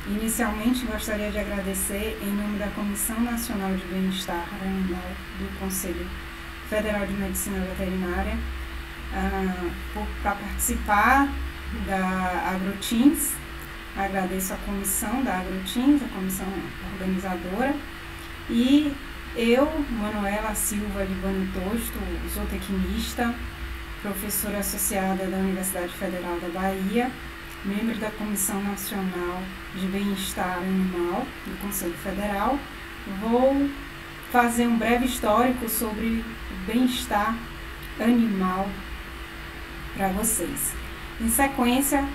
Inicialmente, gostaria de agradecer, em nome da Comissão Nacional de Bem-Estar Animal do Conselho Federal de Medicina Veterinária, para participar da AgroTeams. Agradeço a comissão da AgroTeams, a comissão organizadora, e eu, Manuela Silva Libano Tosto, zootecnista, professora associada da Universidade Federal da Bahia, membro da Comissão Nacional de Bem-Estar Animal do Conselho Federal, vou fazer um breve histórico sobre o bem-estar animal para vocês. Em sequência,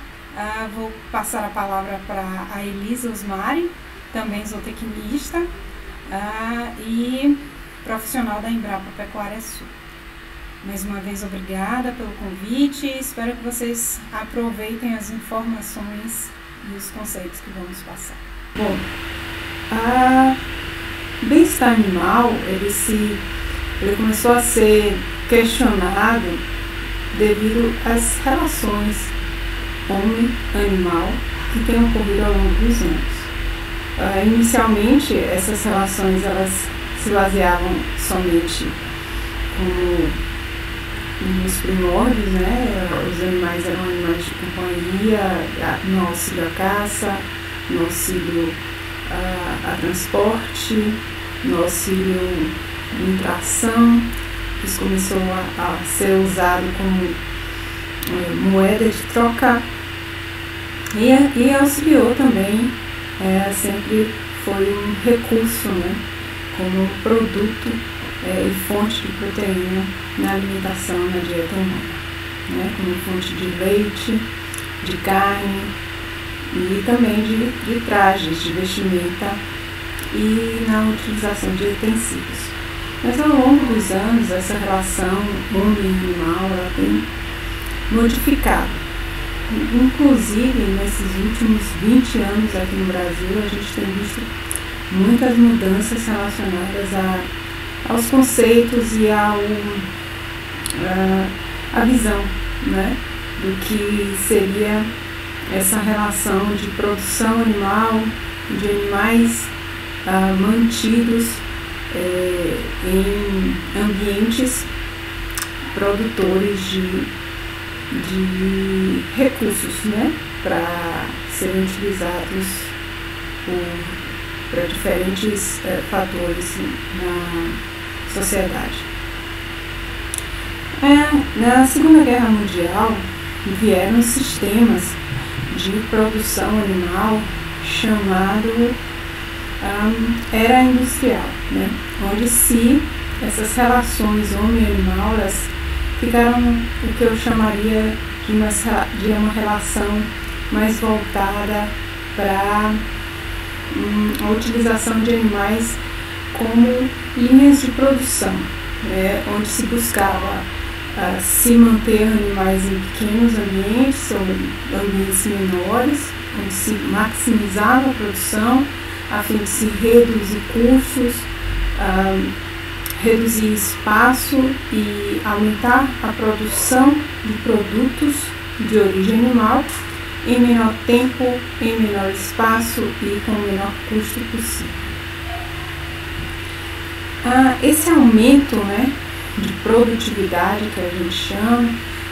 vou passar a palavra para a Elisa Osmari, também zootecnista e profissional da Embrapa Pecuária Sul. Mais uma vez, obrigada pelo convite. Espero que vocês aproveitem as informações e os conceitos que vamos passar. Bom, bem-estar animal, ele começou a ser questionado devido às relações homem-animal que têm ocorrido ao longo dos anos. Inicialmente, essas relações elas se baseavam somente nos primórdios, né? Os animais eram animais de companhia, no auxílio à caça, no auxílio a transporte, no auxílio de tração. Isso começou a ser usado como moeda de troca e auxiliou também, sempre foi um recurso, né? Como produto e fonte de proteína na alimentação, na dieta humana, né? Como fonte de leite, de carne e também de trajes, de vestimenta e na utilização de utensílios. Mas ao longo dos anos, essa relação homem-animal ela tem modificado. Inclusive, nesses últimos 20 anos aqui no Brasil, a gente tem visto muitas mudanças relacionadas aos conceitos e à visão, né, do que seria essa relação de produção animal, de animais mantidos em ambientes produtores de recursos, né, para serem utilizados para diferentes fatores na sociedade. Na Segunda Guerra Mundial vieram sistemas de produção animal chamado era industrial, né, onde essas relações homem-animal ficaram o que eu chamaria de uma relação mais voltada para a utilização de animais como linhas de produção, né, onde se buscava se manter animais em pequenos ambientes ou ambientes menores, onde se maximizava a produção a fim de se reduzir custos, reduzir espaço e aumentar a produção de produtos de origem animal em menor tempo, em menor espaço e com o menor custo possível. Esse aumento, né, de produtividade, que a gente chama,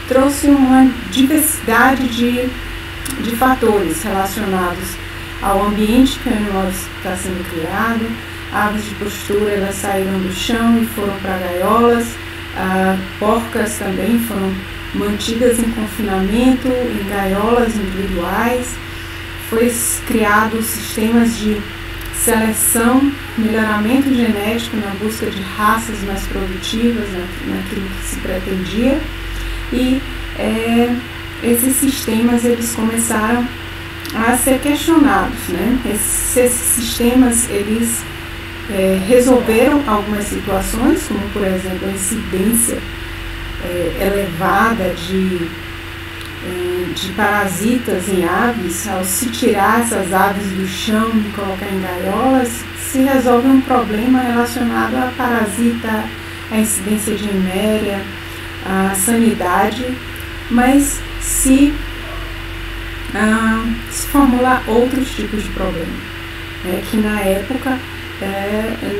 trouxe uma diversidade de fatores relacionados ao ambiente que o animal está sendo criado. Aves de postura elas saíram do chão e foram para gaiolas, porcas também foram mantidas em confinamento, em gaiolas individuais. Foi criado sistemas de seleção, melhoramento genético na busca de raças mais produtivas, naquilo que se pretendia, e esses sistemas eles começaram a ser questionados, né? Esses sistemas eles resolveram algumas situações, como por exemplo a incidência elevada de parasitas em aves. Ao se tirar essas aves do chão e colocar em gaiolas, se resolve um problema relacionado a parasita, a incidência de eméria, a sanidade, mas se se formula outros tipos de problema, que na época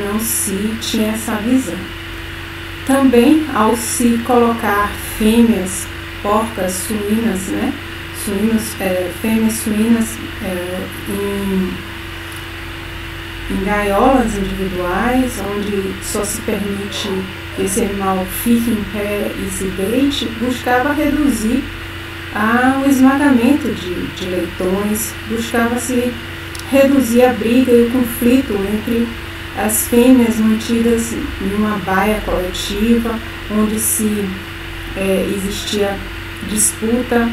não se tinha essa visão. Também, ao se colocar fêmeas, porcas, suínas, fêmeas suínas em gaiolas individuais, onde só se permite que esse animal fique em pé e se deite, buscava reduzir o esmagamento de leitões, buscava-se reduzir a briga e o conflito entre as fêmeas mantidas em uma baia coletiva, onde existia disputa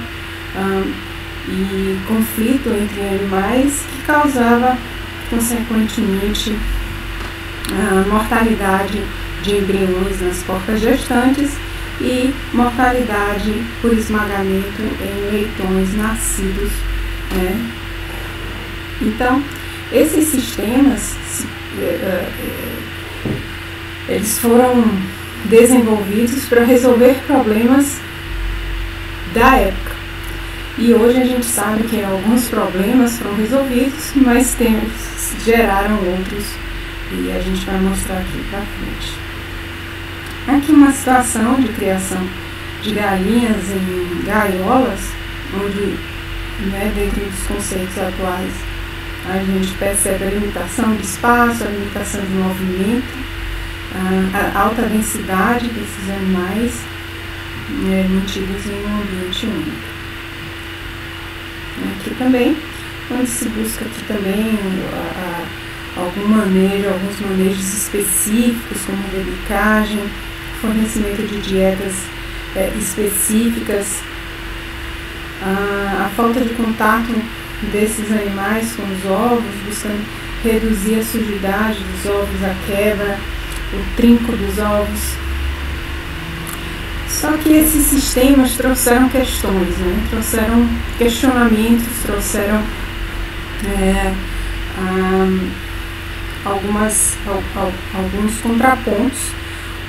e conflito entre animais, que causava, consequentemente, a mortalidade de embriões nas porcas gestantes e mortalidade por esmagamento em leitões nascidos. Então, esses sistemas eles foram desenvolvidos para resolver problemas da época. E hoje a gente sabe que alguns problemas foram resolvidos, mas geraram outros, e a gente vai mostrar aqui para frente. Aqui uma situação de criação de galinhas em gaiolas, onde, dentro dos conceitos atuais, a gente percebe a limitação de espaço, a limitação de movimento, a alta densidade desses animais mantidos em um ambiente único. Aqui também, onde se busca aqui também alguns manejos específicos, como debicagem, fornecimento de dietas específicas, a falta de contato desses animais com os ovos, buscando reduzir a sujidade dos ovos, a quebra, o trinco dos ovos. Só que esses sistemas trouxeram questões, trouxeram questionamentos, trouxeram alguns contrapontos,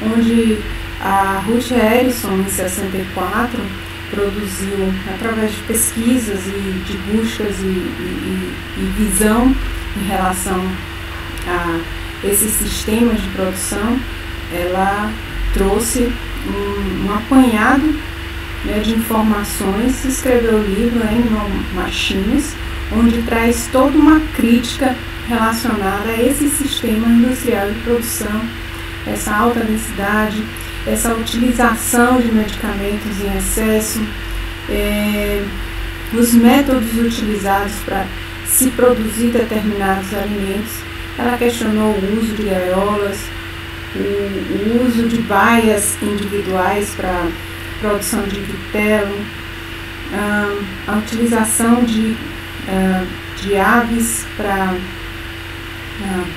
onde a Ruth Harrison, em 64, produziu, através de pesquisas e de buscas e visão em relação a esses sistemas de produção, ela trouxe um apanhado de informações, escreveu o livro Animal Machines, onde traz toda uma crítica relacionada a esse sistema industrial de produção, essa alta densidade, essa utilização de medicamentos em excesso, os métodos utilizados para se produzir determinados alimentos. Ela questionou o uso de gaiolas, o uso de baias individuais para produção de vitelo, a utilização de aves para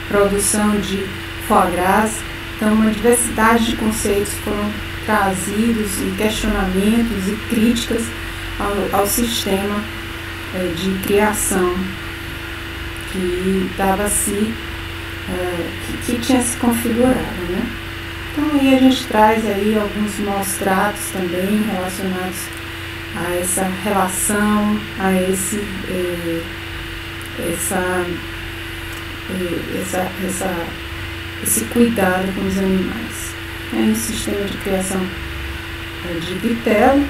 produção de foie gras. Então, uma diversidade de conceitos foram trazidos, e questionamentos e críticas ao sistema de criação que que tinha se configurado, Então, aí a gente traz aí alguns maus tratos também relacionados a essa relação, a esse cuidado com os animais. Um sistema de criação de vitelo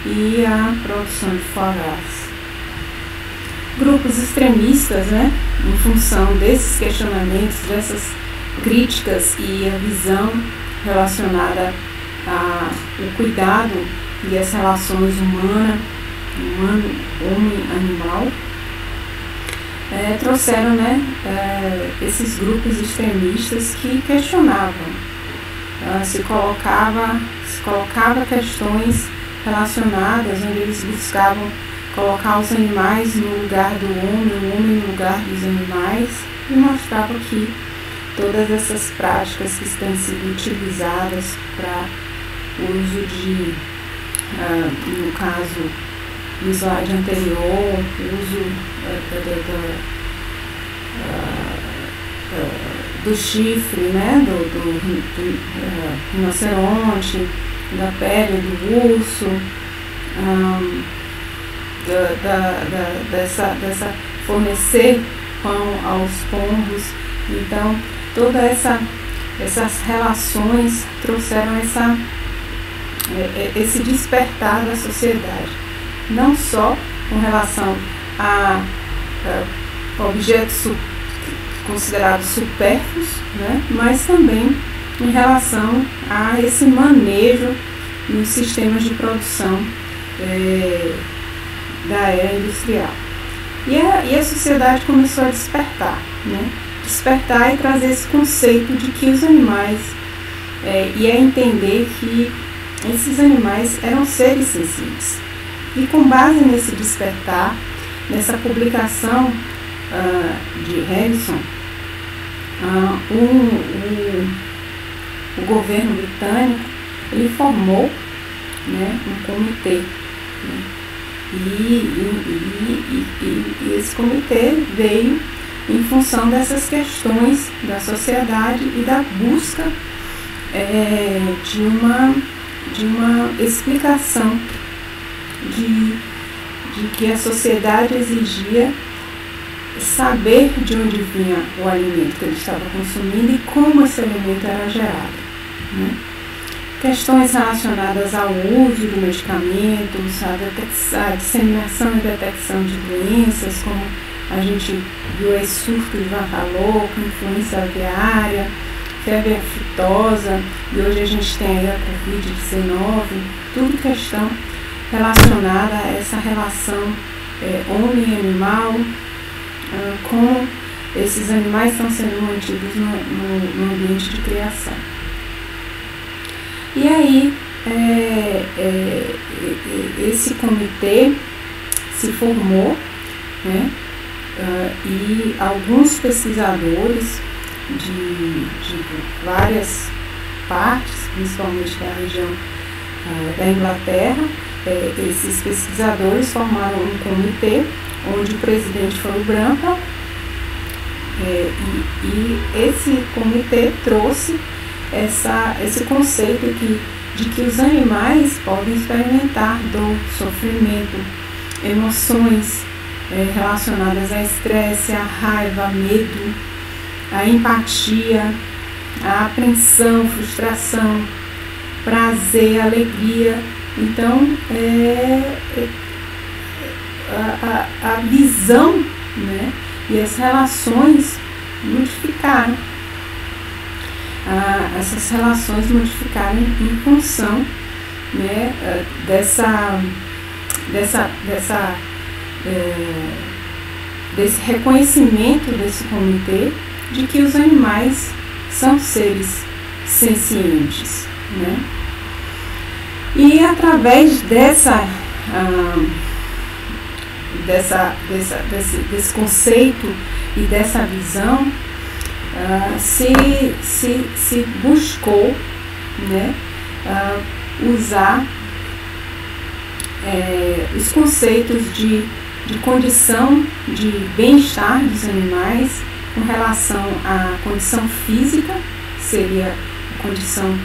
e a produção de foie gras. Grupos extremistas, em função desses questionamentos, dessas críticas e a visão relacionada ao cuidado e as relações homem-animal, trouxeram esses grupos extremistas que questionavam, se colocava questões relacionadas, onde eles buscavam colocar os animais no lugar do homem, o homem no lugar dos animais, e mostrava que todas essas práticas que estão sendo utilizadas para o uso de, no caso, no slide anterior, o uso do chifre, do rinoceronte, da pele do urso, dessa fornecer pão aos pombos. Então, todas essas relações trouxeram esse despertar da sociedade, não só com relação a objetos considerados supérfluos, né, mas também em relação a esse manejo nos sistemas de produção da era industrial. E a sociedade começou a despertar, né? Despertar e trazer esse conceito de que os animais, e a entender que esses animais eram seres sensíveis. E com base nesse despertar, nessa publicação de Harrison, o governo britânico ele formou, né, um comitê, né, e esse comitê veio em função dessas questões da sociedade e da busca de uma explicação de que a sociedade exigia saber de onde vinha o alimento que ele estava consumindo e como esse alimento era gerado, né? Questões relacionadas ao uso do medicamento, a disseminação e detecção de doenças, como a gente viu esse surto de vaca louca, influenza aviária, febre aftosa, e hoje a gente tem aí a Covid-19, tudo questão relacionada a essa relação homem e animal, como esses animais estão sendo mantidos no ambiente de criação. E aí, esse comitê se formou, né, e alguns pesquisadores de várias partes, principalmente da região da Inglaterra, esses pesquisadores formaram um comitê onde o presidente foi o Brampa, e esse comitê trouxe esse conceito de que os animais podem experimentar dor, sofrimento, emoções relacionadas a estresse, a raiva, a medo, a empatia, a apreensão, frustração, prazer, alegria. Então, a visão, né, e as relações modificaram. Essas relações modificaram em função, né, desse reconhecimento desse comitê de que os animais são seres sencientes, né? E através desse conceito e dessa visão, se buscou, né, usar os conceitos de condição de bem-estar dos animais com relação à condição física, que seria a condição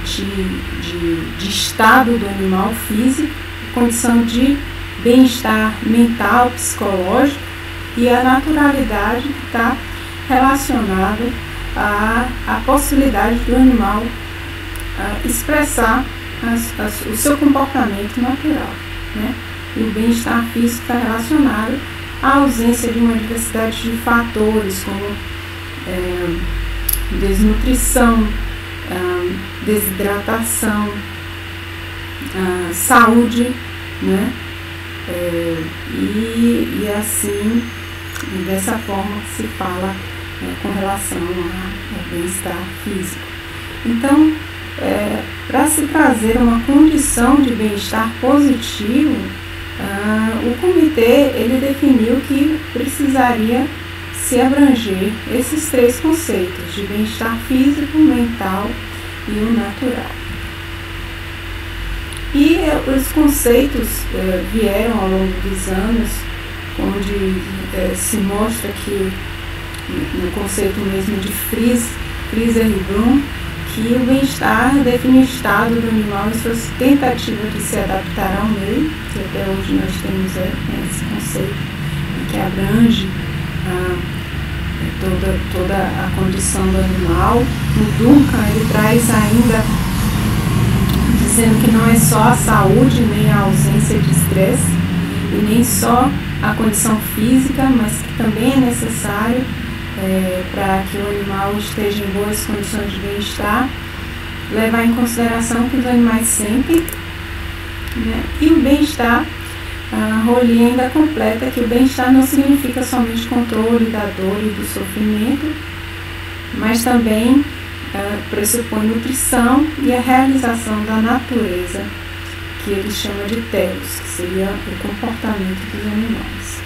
de estado do animal físico, condição de bem-estar mental, psicológico, e a naturalidade que está relacionada à possibilidade do animal expressar o seu comportamento natural, né? E o bem-estar físico está relacionado à ausência de uma diversidade de fatores, como desnutrição, desidratação, saúde, né? E assim, dessa forma se fala com relação ao bem-estar físico. Então, para se trazer uma condição de bem-estar positivo, o comitê ele definiu que precisaria se abranger esses três conceitos de bem-estar físico, mental e o natural. E os conceitos vieram ao longo dos anos, onde se mostra que, no conceito mesmo de Fraser e Bloom, que o bem-estar define o estado do animal e suas tentativas de se adaptar ao meio, que até hoje nós temos esse conceito que abrange toda a condição do animal. O Duncan ele traz ainda dizendo que não é só a saúde nem a ausência de estresse e nem só a condição física, mas que também é necessário para que o animal esteja em boas condições de bem-estar, levar em consideração que os animais sentem, né? E o bem-estar, a Rolli ainda completa que o bem-estar não significa somente controle da dor e do sofrimento, mas também pressupõe nutrição e a realização da natureza, que ele chama de telos, que seria o comportamento dos animais.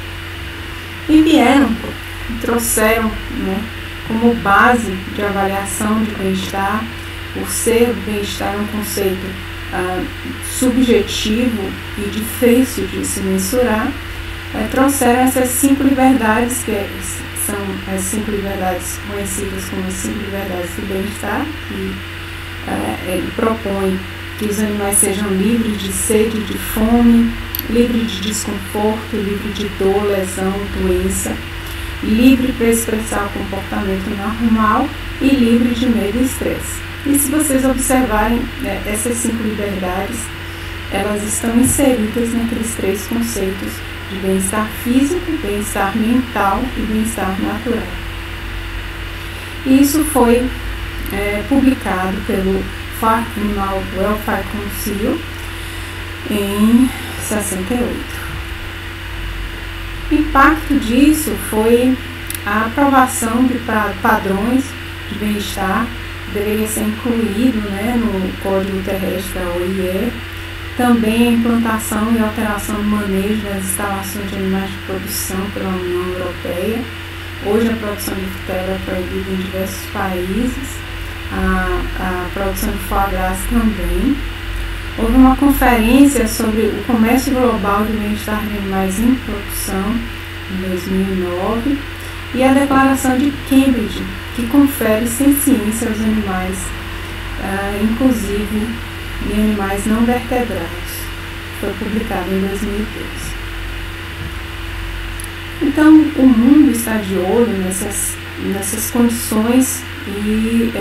E trouxeram, né, como base de avaliação de bem-estar, por ser bem-estar um conceito subjetivo e difícil de se mensurar, trouxeram essas 5 liberdades, que são as 5 liberdades conhecidas como as 5 liberdades do bem-estar, e ele propõe que os animais sejam livres de sede, de fome, livres de desconforto, livres de dor, lesão, doença, livre para expressar o comportamento normal e livre de medo e estresse. E se vocês observarem essas 5 liberdades, elas estão inseridas naqueles 3 conceitos de bem-estar físico, bem-estar mental e bem-estar natural. E isso foi publicado pelo Farm Animal Welfare Council em 68. O impacto disso foi a aprovação de padrões de bem-estar, que deveria ser incluído, né, no Código Terrestre da OIE, também a implantação e alteração do manejo das instalações de animais de produção pela União Europeia. Hoje a produção de vitela é proibida em diversos países, a produção de foie gras também. Houve uma conferência sobre o comércio global de bem-estar de animais em produção, em 2009, e a Declaração de Cambridge, que confere ciência aos animais, inclusive em animais não vertebrados. Foi publicado em 2012. Então, o mundo está de olho nessas condições e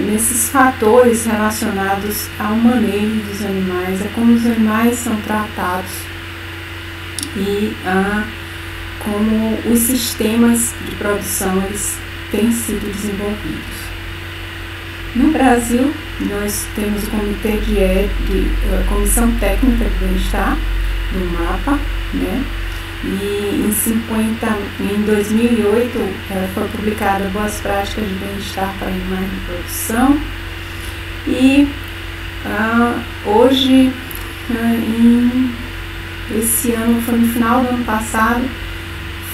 nesses fatores relacionados ao manejo dos animais, a como os animais são tratados e como os sistemas de produção eles têm sido desenvolvidos. No Brasil, nós temos o Comitê de Comissão Técnica de Bem-Estar, do MAPA, né? E em 2008 foi publicada Boas Práticas de Bem-Estar para Animais de Produção, e hoje, esse ano, foi no final do ano passado,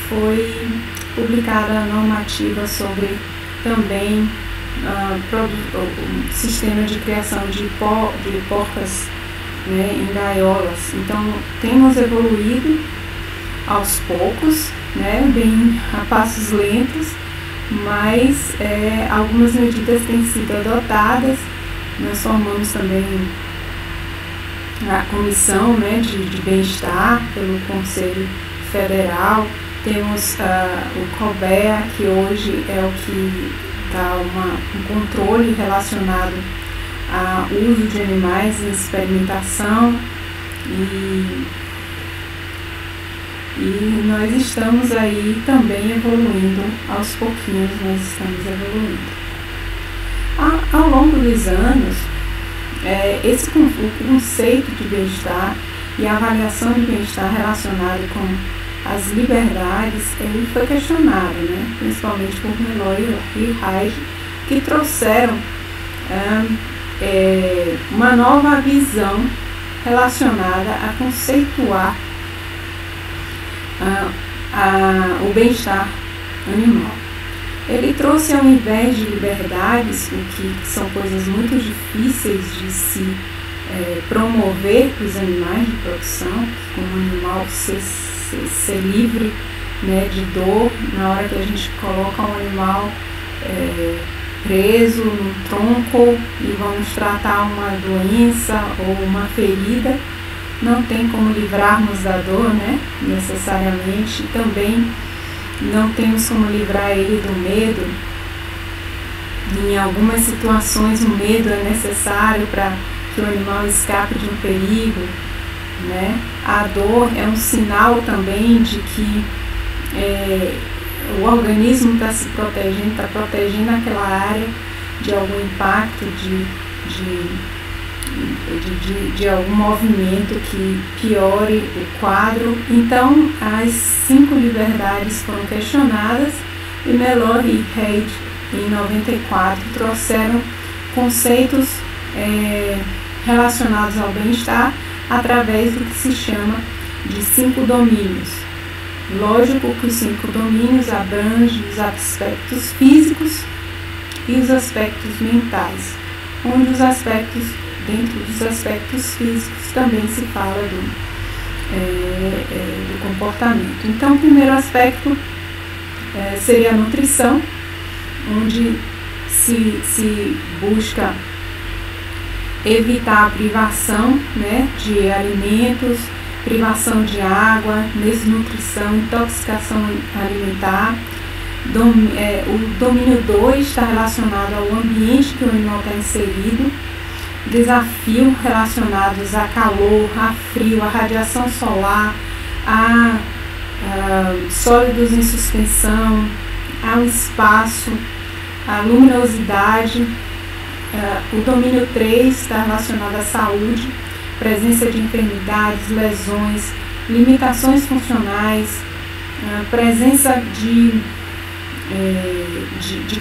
foi publicada a normativa sobre também o sistema de criação de porcas, né, em gaiolas. Então temos evoluído aos poucos, né, bem a passos lentos, mas algumas medidas têm sido adotadas. Nós formamos também a comissão, né, de bem-estar pelo Conselho Federal. Temos o COBEA, que hoje é o que dá um controle relacionado ao uso de animais em experimentação, e nós estamos aí também evoluindo, aos pouquinhos nós estamos evoluindo. Ao longo dos anos, o conceito de bem-estar e a avaliação de bem-estar relacionado com as liberdades, ele foi questionado, né? Principalmente por Meloy e Reich, que trouxeram uma nova visão relacionada a conceituar o bem-estar animal. Ele trouxe, ao invés de liberdades, o que são coisas muito difíceis de se promover para os animais de produção, como o animal ser livre, né, de dor. Na hora que a gente coloca um animal preso no tronco e vamos tratar uma doença ou uma ferida, não tem como livrarmos da dor, né, necessariamente. Também não temos como livrar ele do medo. Em algumas situações o medo é necessário para que o animal escape de um perigo, né? A dor é um sinal também de que o organismo está se protegendo, está protegendo aquela área de algum impacto, de algum movimento que piore o quadro. Então, as 5 liberdades foram questionadas e Mellor e Reid, em 94, trouxeram conceitos relacionados ao bem-estar através do que se chama de 5 domínios. Lógico que os 5 domínios abrangem os aspectos físicos e os aspectos mentais, onde dentro dos aspectos físicos também se fala do comportamento. Então, o primeiro aspecto seria a nutrição, onde se busca evitar a privação, né, de alimentos, privação de água, desnutrição, intoxicação alimentar. O domínio 2 está relacionado ao ambiente que o animal está inserido, desafio relacionados a calor, a frio, a radiação solar, a sólidos em suspensão, ao espaço, a luminosidade. O domínio 3 está relacionado à saúde, presença de enfermidades, lesões, limitações funcionais, presença de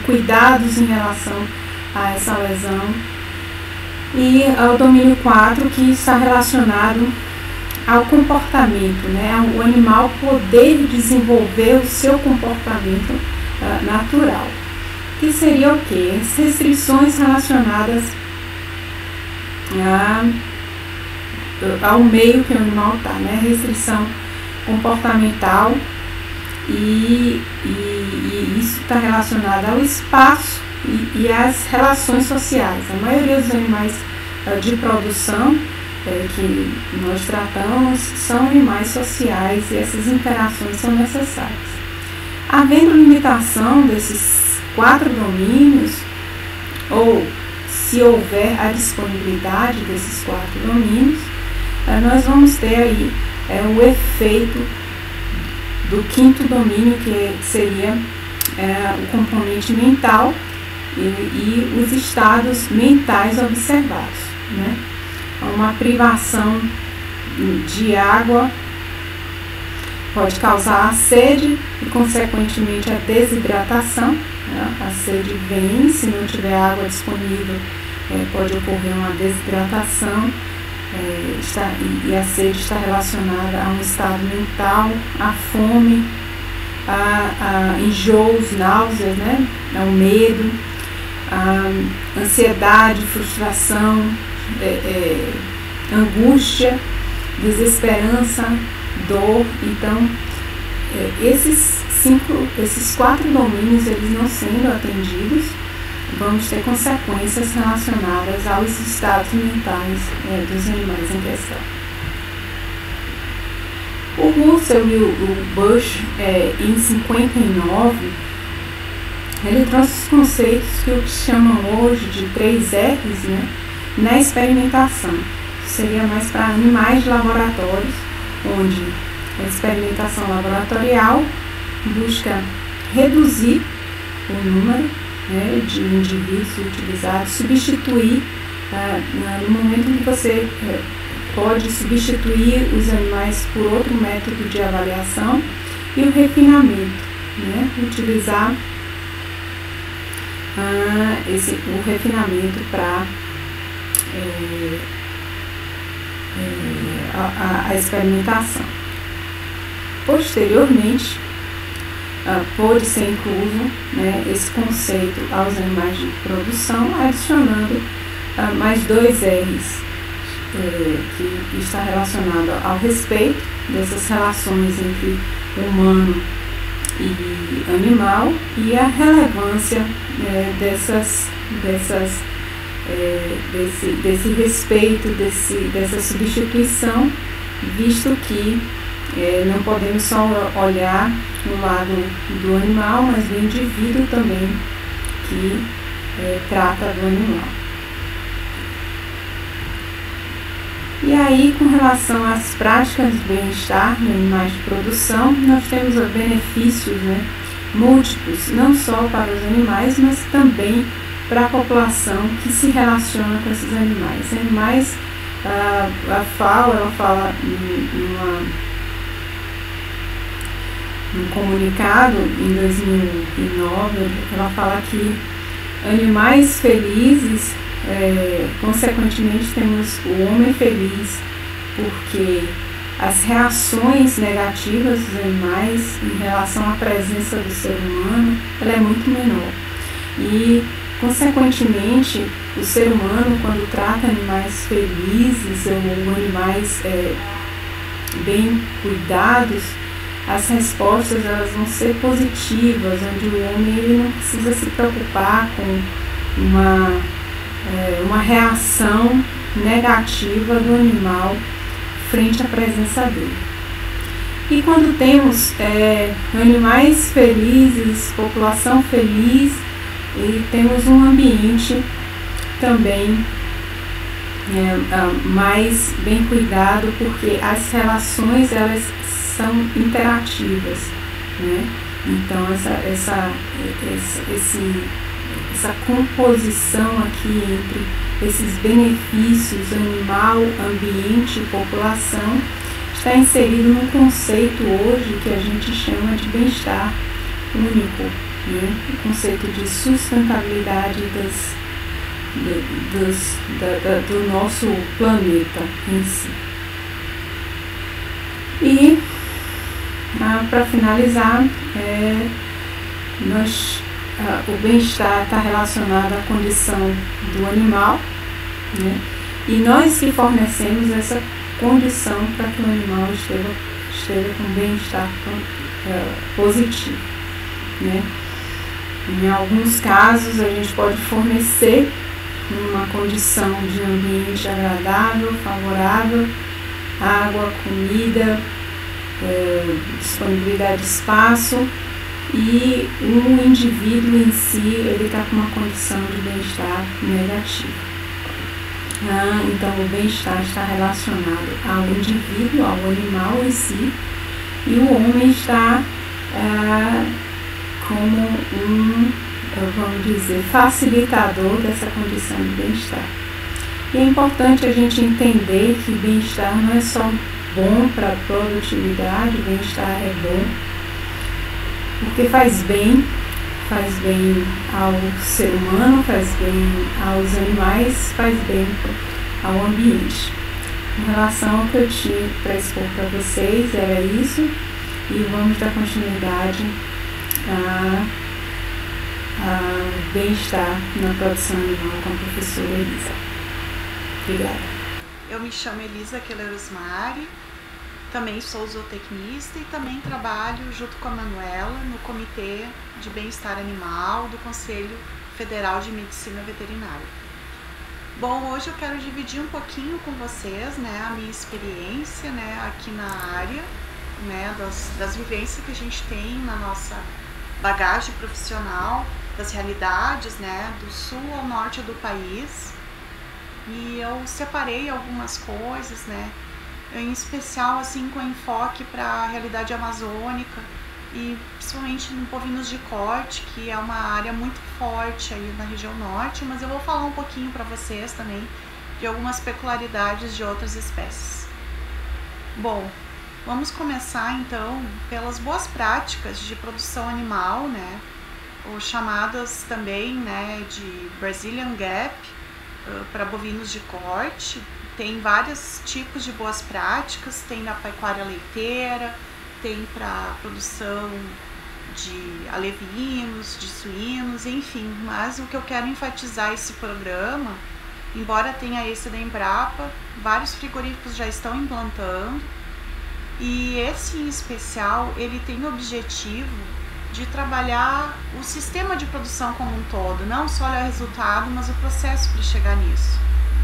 cuidados em relação a essa lesão. E ao domínio 4, que está relacionado ao comportamento, né? O animal poder desenvolver o seu comportamento natural. Que seria o quê? As restrições relacionadas ao meio que o animal está, né? Restrição comportamental e isso está relacionado ao espaço e às relações sociais. A maioria dos animais de produção que nós tratamos são animais sociais e essas interações são necessárias. Havendo limitação desses 4 domínios, ou se houver a disponibilidade desses 4 domínios, nós vamos ter aí o efeito do 5º domínio, que seria o componente mental e os estados mentais observados, né? Uma privação de água pode causar a sede e, consequentemente, a desidratação. A sede vem, se não tiver água disponível, pode ocorrer uma desidratação, e a sede está relacionada a um estado mental, a fome, a enjoos, náuseas, né? Ao medo, a ansiedade, frustração, angústia, desesperança, dor. Então, esses 4 domínios, eles não sendo atendidos, vamos ter consequências relacionadas aos estados mentais dos animais em questão. O Russell e o Bush, em 59, ele trouxe os conceitos que o chamam hoje de 3 R's, né, na experimentação. Seria mais para animais de laboratórios, onde a experimentação laboratorial busca reduzir o número, né, de indivíduos utilizados, substituir, no momento em que você pode substituir os animais por outro método de avaliação, e o refinamento, né, utilizar o refinamento para a experimentação. Posteriormente, pode ser incluso, né, esse conceito aos animais de produção, adicionando mais 2 R's, que está relacionado ao respeito dessas relações entre o humano e animal, e a relevância desse respeito, dessa substituição, visto que não podemos só olhar o lado do animal, mas do indivíduo também que trata do animal. E aí, com relação às práticas de bem-estar em animais de produção, nós temos benefícios múltiplos, não só para os animais, mas também para a população que se relaciona com esses animais. Animais, ela fala num comunicado em 2009, ela fala que animais felizes, consequentemente temos o homem feliz, porque as reações negativas dos animais em relação à presença do ser humano, ela é muito menor. E, consequentemente, o ser humano, quando trata animais felizes ou animais bem cuidados, as respostas elas vão ser positivas, onde o homem ele não precisa se preocupar com uma reação negativa do animal frente à presença dele. E quando temos animais felizes, população feliz, e temos um ambiente também mais bem cuidado, porque as relações elas são interativas, Então essa composição aqui entre esses benefícios animal, ambiente e população está inserido num conceito hoje que a gente chama de bem-estar único, o conceito de sustentabilidade do nosso planeta em si. E para finalizar, o bem-estar está relacionado à condição do animal, e nós que fornecemos essa condição para que o animal esteja com bem-estar positivo. Em alguns casos, a gente pode fornecer uma condição de ambiente agradável, favorável, água, comida, disponibilidade de espaço, e o indivíduo em si ele está com uma condição de bem-estar negativa. Então o bem-estar está relacionado ao indivíduo, ao animal em si, e o homem está como vamos dizer, facilitador dessa condição de bem-estar. E é importante a gente entender que bem-estar não é só bom para a produtividade, bem-estar é bom porque faz bem ao ser humano, faz bem aos animais, faz bem ao ambiente. Em relação ao que eu tinha para expor para vocês, era isso, e vamos dar continuidade a bem-estar na produção animal com a professora Elisa. Obrigada. Eu me chamo Elisa Quellerosmari, também sou zootecnista e também trabalho junto com a Manuela no Comitê de Bem-Estar Animal do Conselho Federal de Medicina Veterinária. Bom, hoje eu quero dividir um pouquinho com vocês, a minha experiência, aqui na área, das vivências que a gente tem na nossa bagagem profissional, das realidades, do sul ao norte do país. E eu separei algumas coisas, em especial assim com enfoque para a realidade amazônica e principalmente em bovinos de corte, que é uma área muito forte aí na região norte, mas eu vou falar um pouquinho para vocês também de algumas peculiaridades de outras espécies. Bom, vamos começar então pelas boas práticas de produção animal, ou chamadas também de Brazilian Gap para bovinos de corte. Tem vários tipos de boas práticas, tem na pecuária leiteira, tem para produção de alevinos, de suínos, enfim. Mas o que eu quero enfatizar esse programa, embora tenha esse da Embrapa, vários frigoríficos já estão implantando, e esse em especial, ele tem o objetivo de trabalhar o sistema de produção como um todo, não só olhar o resultado, mas o processo para chegar nisso,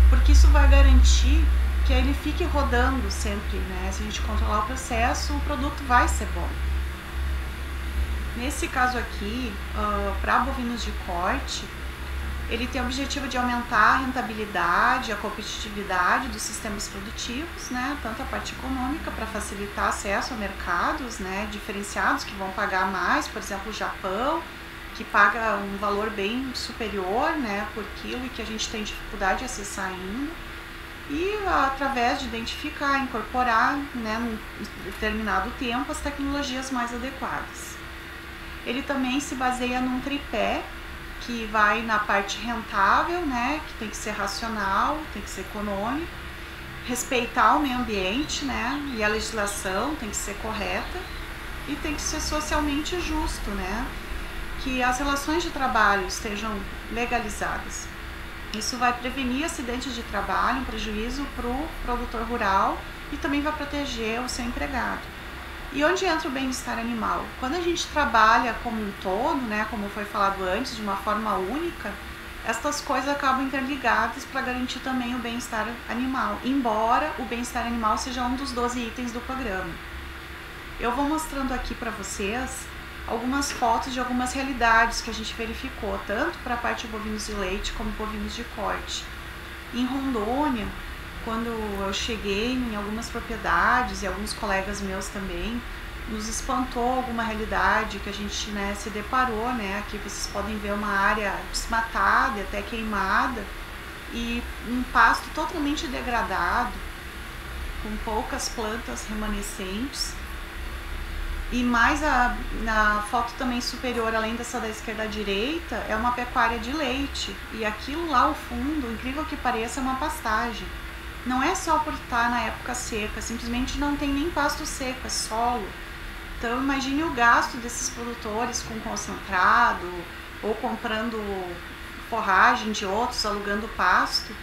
porque isso vai garantir que ele fique rodando sempre, né? Se a gente controlar o processo, o produto vai ser bom. Nesse caso aqui, para bovinos de corte, ele tem o objetivo de aumentar a rentabilidade, a competitividade dos sistemas produtivos, né? Tanto a parte econômica para facilitar acesso a mercados, né, diferenciados que vão pagar mais, por exemplo, o Japão, que paga um valor bem superior, né, por quilo e que a gente tem dificuldade de acessar ainda. E através de identificar, incorporar, né, num determinado tempo as tecnologias mais adequadas. Ele também se baseia num tripé que vai na parte rentável, né, que tem que ser racional, tem que ser econômico, respeitar o meio ambiente, né, e a legislação tem que ser correta e tem que ser socialmente justo, né, que as relações de trabalho estejam legalizadas. Isso vai prevenir acidentes de trabalho, um prejuízo para o produtor rural e também vai proteger o seu empregado. E onde entra o bem-estar animal? Quando a gente trabalha como um todo, né, como foi falado antes, de uma forma única, estas coisas acabam interligadas para garantir também o bem-estar animal, embora o bem-estar animal seja um dos 12 itens do programa. Eu vou mostrando aqui para vocês algumas fotos de algumas realidades que a gente verificou, tanto para a parte de bovinos de leite como bovinos de corte. Em Rondônia, quando eu cheguei em algumas propriedades e alguns colegas meus também, nos espantou alguma realidade que a gente, né, se deparou, né? Aqui vocês podem ver uma área desmatada, até queimada, e um pasto totalmente degradado, com poucas plantas remanescentes. E mais na foto também superior, além dessa da esquerda à direita, é uma pecuária de leite. E aquilo lá ao fundo, incrível que pareça, é uma pastagem. Não é só por estar na época seca, simplesmente não tem nem pasto seco, é solo. Então imagine o gasto desses produtores com concentrado ou comprando forragem de outros, alugando pasto.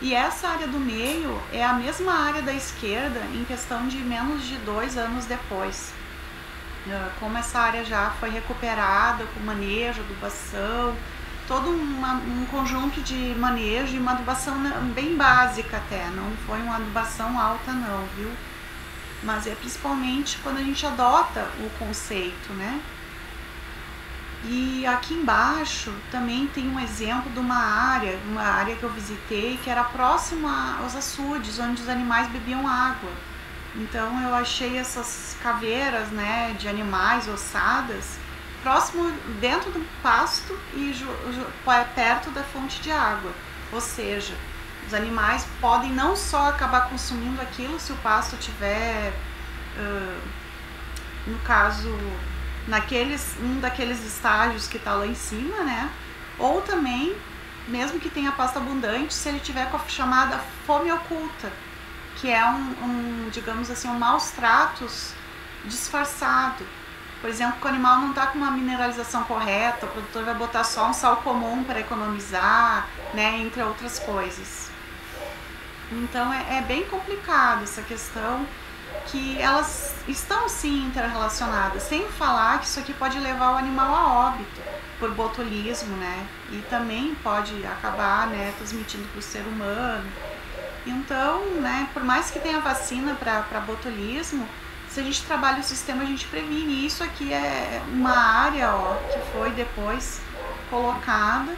E essa área do meio é a mesma área da esquerda em questão de menos de 2 anos depois. Como essa área já foi recuperada com manejo, adubação, todo um conjunto de manejo e uma adubação bem básica até, não foi uma adubação alta não, viu? Mas é principalmente quando a gente adota o conceito, né? E aqui embaixo também tem um exemplo de uma área que eu visitei que era próxima aos açudes, onde os animais bebiam água. Então eu achei essas caveiras, né, de animais ossadas próximo, dentro do pasto e perto da fonte de água. Ou seja, os animais podem não só acabar consumindo aquilo se o pasto tiver, no caso, um daqueles estágios que está lá em cima, né? Ou também, mesmo que tenha pasto abundante, se ele tiver com a chamada fome oculta, que é digamos assim, um maus tratos disfarçado. Por exemplo, que o animal não está com uma mineralização correta, o produtor vai botar só um sal comum para economizar, né, entre outras coisas. Então é bem complicado essa questão, que elas estão sim interrelacionadas, sem falar que isso aqui pode levar o animal a óbito por botulismo, né, e também pode acabar, né, transmitindo para o ser humano. Então, né, por mais que tenha vacina para botulismo, se a gente trabalha o sistema, a gente previne. E isso aqui é uma área, ó, que foi depois colocada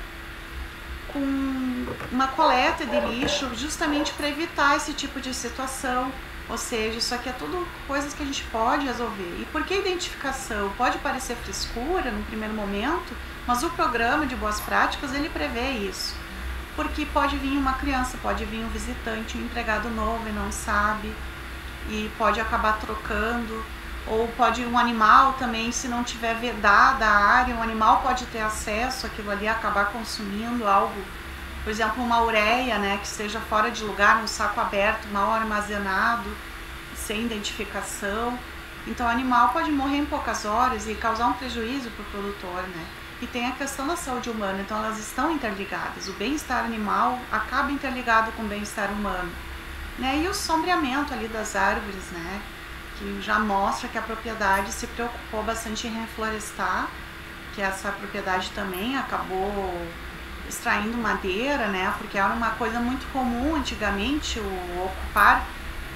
com uma coleta de lixo justamente para evitar esse tipo de situação. Ou seja, isso aqui é tudo coisas que a gente pode resolver. E por que identificação? Pode parecer frescura no primeiro momento, mas o programa de boas práticas, ele prevê isso. Porque pode vir uma criança, pode vir um visitante, um empregado novo e não sabe, e pode acabar trocando, ou pode um animal também, se não tiver vedada a área, um animal pode ter acesso àquilo ali, acabar consumindo algo, por exemplo, uma ureia, né, que esteja fora de lugar, um saco aberto, mal armazenado, sem identificação. Então o animal pode morrer em poucas horas e causar um prejuízo para o produtor, né? E tem a questão da saúde humana, então elas estão interligadas. O bem-estar animal acaba interligado com o bem-estar humano, né? E o sombreamento ali das árvores, né? que já mostra que a propriedade se preocupou bastante em reflorestar, que essa propriedade também acabou extraindo madeira, né, porque era uma coisa muito comum antigamente, o ocupar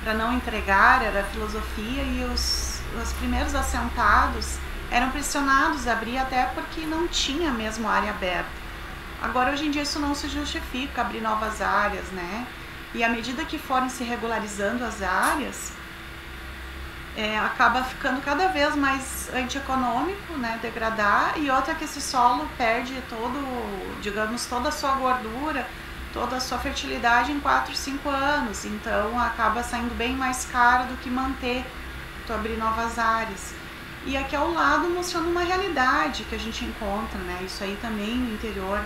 para não entregar era a filosofia, e os primeiros assentados eram pressionados a abrir, até porque não tinha mesmo área aberta. Agora, hoje em dia, isso não se justifica, abrir novas áreas, né? E à medida que forem se regularizando as áreas, acaba ficando cada vez mais antieconômico, né? Degradar, e outra que esse solo perde toda a sua gordura, toda a sua fertilidade em 4, 5 anos. Então, acaba saindo bem mais caro do que manter, tu abrir novas áreas. E aqui ao lado mostrando uma realidade que a gente encontra, né? Isso aí também no interior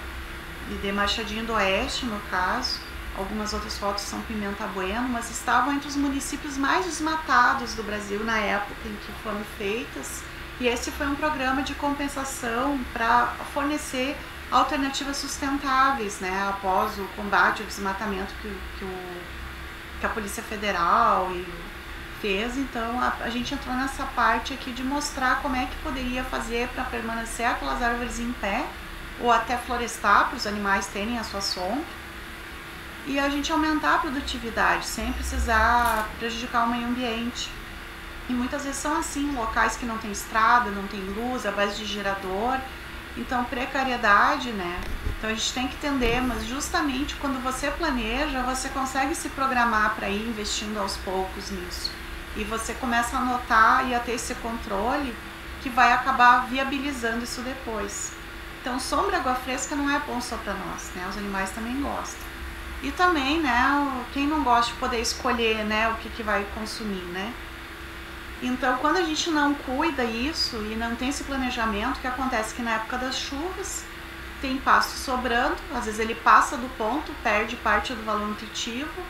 de Machadinho do Oeste, no caso. Algumas outras fotos são Pimenta Bueno, mas estavam entre os municípios mais desmatados do Brasil na época em que foram feitas. E esse foi um programa de compensação para fornecer alternativas sustentáveis, né? Após o combate ao desmatamento que a Polícia Federal fez. Então a gente entrou nessa parte aqui de mostrar como é que poderia fazer para permanecer aquelas árvores em pé, ou até florestar para os animais terem a sua sombra, e a gente aumentar a produtividade sem precisar prejudicar o meio ambiente. E muitas vezes são assim, locais que não tem estrada, não tem luz, à base de gerador, então precariedade, né? Então a gente tem que entender, mas justamente quando você planeja, você consegue se programar para ir investindo aos poucos nisso. E você começa a notar e a ter esse controle que vai acabar viabilizando isso depois. Então, sombra e água fresca não é bom só para nós, né? Os animais também gostam. E também, né, quem não gosta de poder escolher, né, o que vai consumir, né? Então, quando a gente não cuida isso e não tem esse planejamento, o que acontece é que na época das chuvas tem pasto sobrando, às vezes ele passa do ponto, perde parte do valor nutritivo,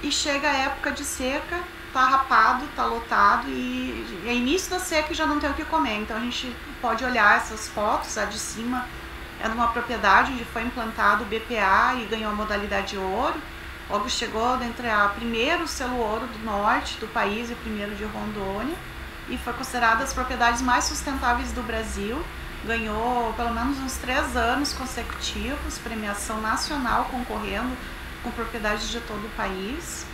e chega a época de seca, tá rapado, tá lotado, e é início da seca e já não tem o que comer. Então a gente pode olhar essas fotos, a de cima é numa propriedade onde foi implantado o BPA e ganhou a modalidade ouro. Logo chegou entre a primeiro selo ouro do norte do país e primeiro de Rondônia, e foi considerada as propriedades mais sustentáveis do Brasil. Ganhou pelo menos uns 3 anos consecutivos, premiação nacional, concorrendo com propriedades de todo o país,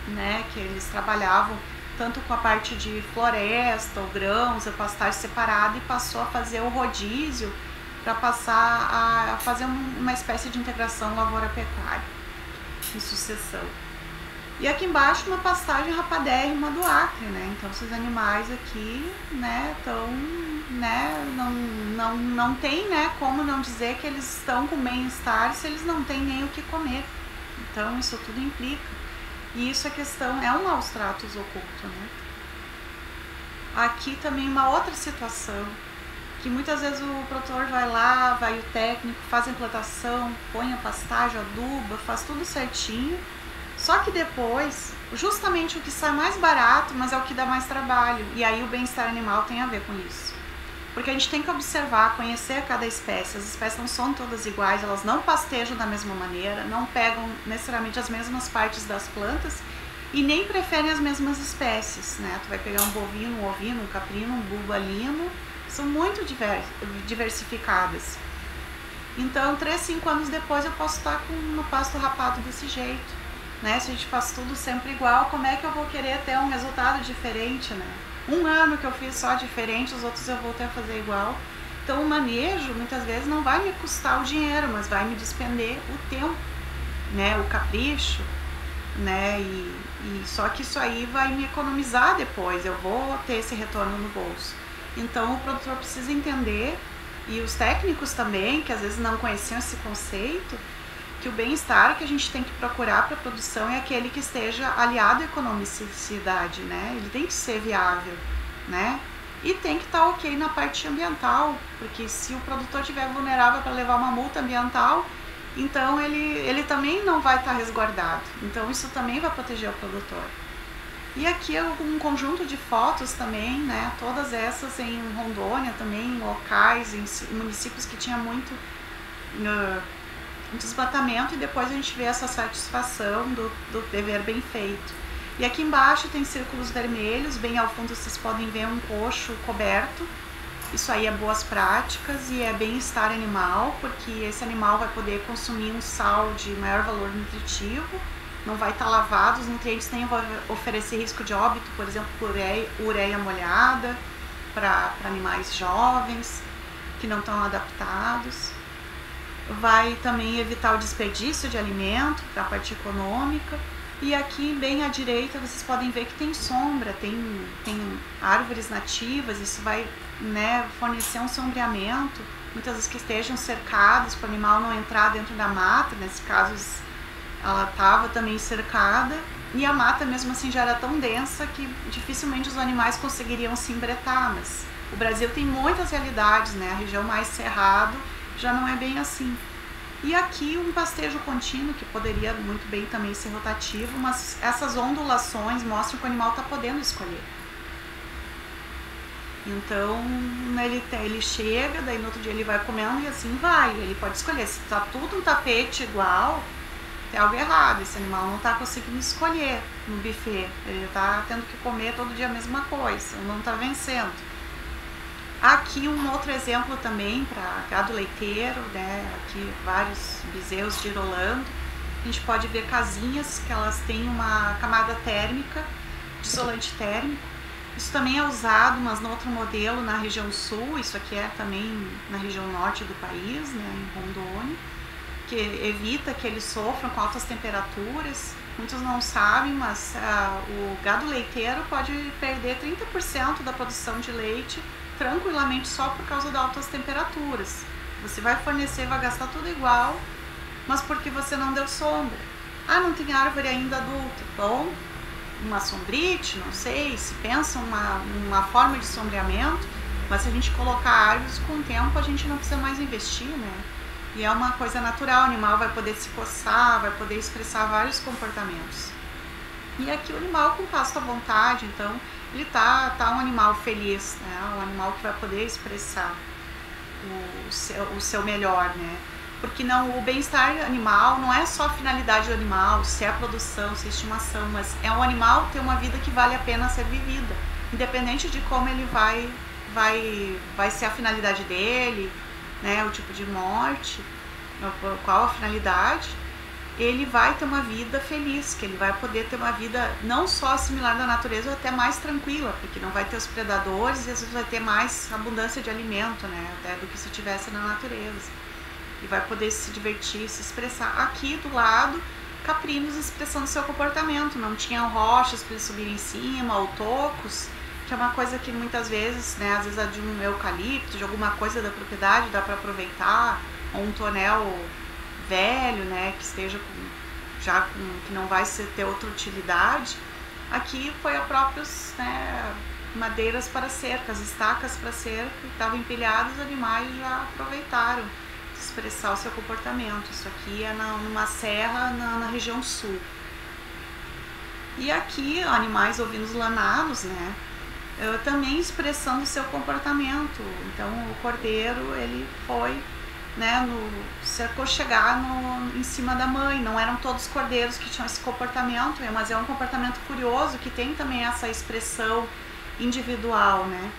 né, que eles trabalhavam tanto com a parte de floresta, o grãos, a pastagem separada, e passou a fazer o rodízio para passar a fazer uma espécie de integração lavoura-pecuária em sucessão. E aqui embaixo uma pastagem rapadérrima do Acre, né? Então esses animais aqui, né, estão, né, não tem, né, como não dizer que eles estão com bem-estar se eles não têm nem o que comer. Então isso tudo implica. E isso é um maus tratos oculto, né? Aqui também uma outra situação, que muitas vezes o produtor vai lá, vai o técnico, faz a implantação, põe a pastagem, aduba, faz tudo certinho, só que depois, justamente o que sai mais barato, mas é o que dá mais trabalho, e aí o bem-estar animal tem a ver com isso. Porque a gente tem que observar, conhecer cada espécie. As espécies não são todas iguais, elas não pastejam da mesma maneira, não pegam necessariamente as mesmas partes das plantas e nem preferem as mesmas espécies, né? Tu vai pegar um bovino, um ovino, um caprino, um bubalino, são muito diversificadas. Então, 3, 5 anos depois eu posso estar no pasto rapado desse jeito, né? Se a gente faz tudo sempre igual, como é que eu vou querer ter um resultado diferente, né? 1 ano que eu fiz só diferente, os outros eu voltei a fazer igual. Então o manejo muitas vezes não vai me custar o dinheiro, mas vai me despender o tempo, né, o capricho, né, e só que isso aí vai me economizar depois, eu vou ter esse retorno no bolso. Então o produtor precisa entender, e os técnicos também, que às vezes não conheciam esse conceito, que o bem-estar que a gente tem que procurar para a produção é aquele que esteja aliado à economicidade, né? Ele tem que ser viável, né? E tem que estar ok na parte ambiental, porque se o produtor estiver vulnerável para levar uma multa ambiental, então ele também não vai estar resguardado. Então isso também vai proteger o produtor. E aqui é um conjunto de fotos também, né? Todas essas em Rondônia também, em locais, em municípios que tinha muito desmatamento, e depois a gente vê essa satisfação do dever bem feito. E aqui embaixo tem círculos vermelhos, bem ao fundo vocês podem ver um coxo coberto. Isso aí é boas práticas e é bem-estar animal, porque esse animal vai poder consumir um sal de maior valor nutritivo, não vai estar lavado, os nutrientes nem vão oferecer risco de óbito, por exemplo, ureia molhada, para animais jovens que não estão adaptados. Vai também evitar o desperdício de alimento para a parte econômica. E aqui bem à direita vocês podem ver que tem sombra, tem árvores nativas, isso vai, né, fornecer um sombreamento, muitas vezes que estejam cercados para o animal não entrar dentro da mata. Nesse caso ela estava também cercada, e a mata mesmo assim já era tão densa que dificilmente os animais conseguiriam se embretar. Mas o Brasil tem muitas realidades, né? A região mais cerrado já não é bem assim. E aqui um pastejo contínuo, que poderia muito bem também ser rotativo, mas essas ondulações mostram que o animal está podendo escolher. Então ele chega, daí no outro dia ele vai comendo e assim vai. Ele pode escolher. Se está tudo um tapete igual, tem algo errado. Esse animal não está conseguindo escolher no buffet. Ele está tendo que comer todo dia a mesma coisa, não está vencendo. Aqui um outro exemplo também para gado leiteiro, né? Aqui vários bezerros girolando. A gente pode ver casinhas que elas têm uma camada térmica, de isolante térmico. Isso também é usado, mas no outro modelo na região sul. Isso aqui é também na região norte do país, né? Em Rondônia, que evita que eles sofram com altas temperaturas. Muitos não sabem, mas o gado leiteiro pode perder 30% da produção de leite tranquilamente só por causa das altas temperaturas. Você vai fornecer, vai gastar tudo igual, mas porque você não deu sombra. Ah, não tem árvore ainda adulta. Bom, uma sombrite, não sei, se pensa uma forma de sombreamento, mas se a gente colocar árvores com o tempo, a gente não precisa mais investir, né? E é uma coisa natural, o animal vai poder se coçar, vai poder expressar vários comportamentos. E aqui o animal com pasto à vontade, então ele tá um animal feliz, né? Um animal que vai poder expressar o seu melhor, né? Porque não, o bem-estar animal não é só a finalidade do animal, se é a produção, se é a estimação, mas é um animal ter uma vida que vale a pena ser vivida, independente de como ele vai ser a finalidade dele, né? O tipo de morte, qual a finalidade. Ele vai ter uma vida feliz, que ele vai poder ter uma vida não só similar da natureza, ou até mais tranquila, porque não vai ter os predadores e às vezes vai ter mais abundância de alimento, né, até do que se tivesse na natureza. E vai poder se divertir, se expressar. Aqui do lado, caprinos expressando seu comportamento, não tinham rochas para eles subirem em cima, ou tocos, que é uma coisa que muitas vezes, né, às vezes é de um eucalipto, de alguma coisa da propriedade, dá para aproveitar, ou um tonel velho, né, que esteja que não vai ter outra utilidade. Aqui foi a próprios, né, madeiras para cerca, as estacas para cerca estavam empilhadas, os animais já aproveitaram de expressar o seu comportamento. Isso aqui é numa serra na região sul. E aqui animais ovinos lanados, né, também expressando o seu comportamento. Então o cordeiro ele foi, né, se aconchegar em cima da mãe. Não eram todos cordeiros que tinham esse comportamento, mas é um comportamento curioso que tem também essa expressão individual, né?